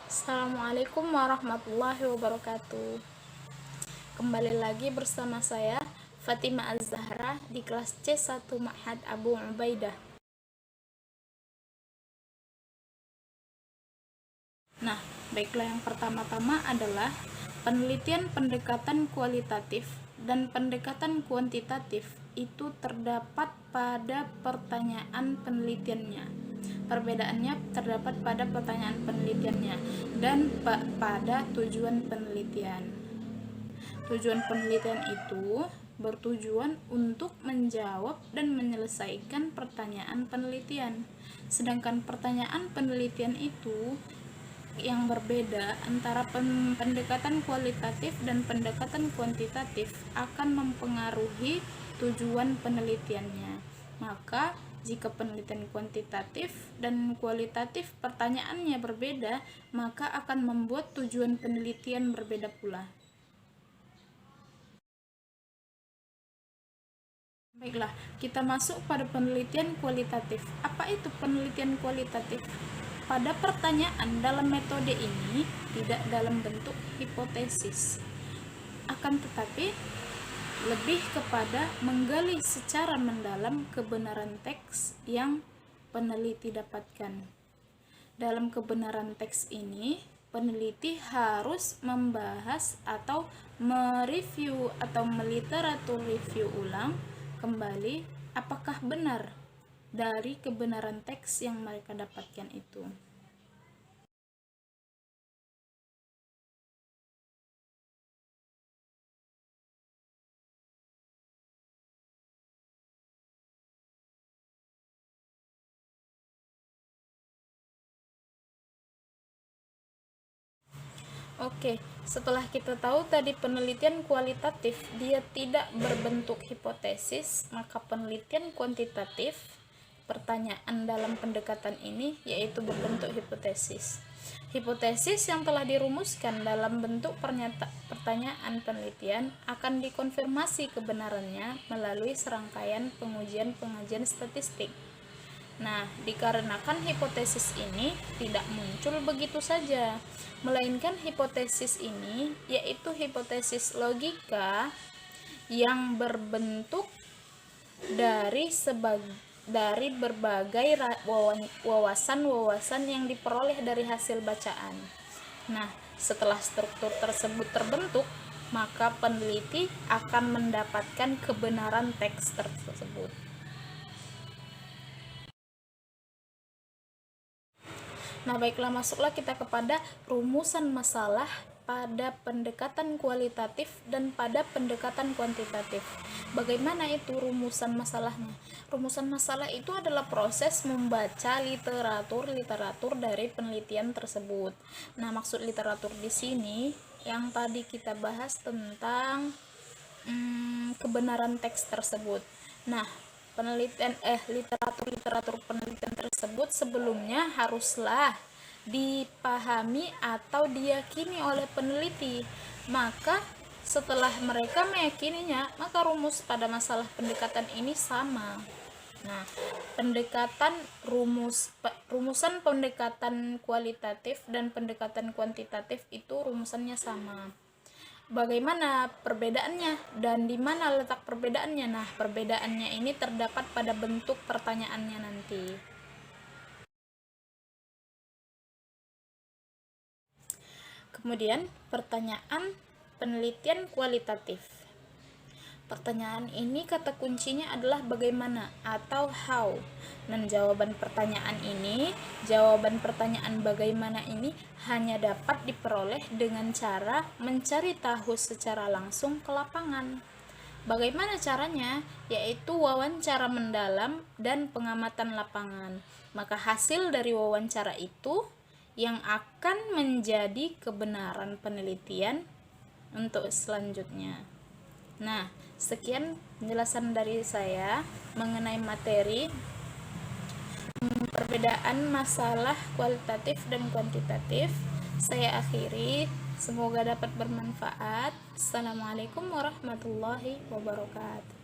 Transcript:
Assalamualaikum warahmatullahi wabarakatuh. Kembali lagi bersama saya Fatimah Az-Zahra di kelas C1 Ma'had Abu Ubaidah. Nah, baiklah, yang pertama-tama adalah penelitian pendekatan kualitatif dan pendekatan kuantitatif itu terdapat pada pertanyaan penelitiannya. Perbedaannya terdapat pada pertanyaan penelitiannya dan pada tujuan penelitian. Tujuan penelitian itu bertujuan untuk menjawab dan menyelesaikan pertanyaan penelitian. Sedangkan pertanyaan penelitian itu yang berbeda antara pendekatan kualitatif dan pendekatan kuantitatif akan mempengaruhi tujuan penelitiannya. Maka jika penelitian kuantitatif dan kualitatif pertanyaannya berbeda, maka akan membuat tujuan penelitian berbeda pula. Baiklah, kita masuk pada penelitian kualitatif. Apa itu penelitian kualitatif? Pada pertanyaan dalam metode ini tidak dalam bentuk hipotesis, akan tetapi lebih kepada menggali secara mendalam kebenaran teks yang peneliti dapatkan. Dalam kebenaran teks ini, peneliti harus membahas atau mereview atau meliteratur review ulang kembali apakah benar dari kebenaran teks yang mereka dapatkan itu. Oke, setelah kita tahu tadi penelitian kualitatif dia tidak berbentuk hipotesis, maka penelitian kuantitatif pertanyaan dalam pendekatan ini yaitu berbentuk hipotesis. Hipotesis yang telah dirumuskan dalam bentuk pertanyaan penelitian akan dikonfirmasi kebenarannya melalui serangkaian pengujian statistik. Nah, dikarenakan hipotesis ini tidak muncul begitu saja, melainkan hipotesis ini yaitu hipotesis logika yang berbentuk dari berbagai wawasan-wawasan yang diperoleh dari hasil bacaan. Nah, setelah struktur tersebut terbentuk, maka peneliti akan mendapatkan kebenaran teks tersebut. Nah, baiklah, masuklah kita kepada rumusan masalah pada pendekatan kualitatif dan pada pendekatan kuantitatif. Bagaimana itu rumusan masalahnya? Rumusan masalah itu adalah proses membaca literatur dari penelitian tersebut. Nah, maksud literatur di sini yang tadi kita bahas tentang kebenaran teks tersebut. Nah, literatur penelitian tersebut sebelumnya haruslah dipahami atau diyakini oleh peneliti. Umuh setelah mereka meyakininya, maka rumus pada masalah pendekatan ini sama. Nah, rumusan pendekatan kualitatif dan pendekatan kuantitatif itu rumusannya sama. Bagaimana perbedaannya dan di mana letak perbedaannya? Nah, perbedaannya ini terdapat pada bentuk pertanyaannya nanti. Kemudian, pertanyaan penelitian kualitatif. Pertanyaan ini kata kuncinya adalah bagaimana atau how. Dan jawaban pertanyaan bagaimana ini hanya dapat diperoleh dengan cara mencari tahu secara langsung ke lapangan. Bagaimana caranya? Yaitu wawancara mendalam dan pengamatan lapangan. Maka hasil dari wawancara itu yang akan menjadi kebenaran penelitian untuk selanjutnya. Nah, sekian penjelasan dari saya mengenai materi perbedaan masalah kualitatif dan kuantitatif. Saya akhiri, semoga dapat bermanfaat. Assalamualaikum warahmatullahi wabarakatuh.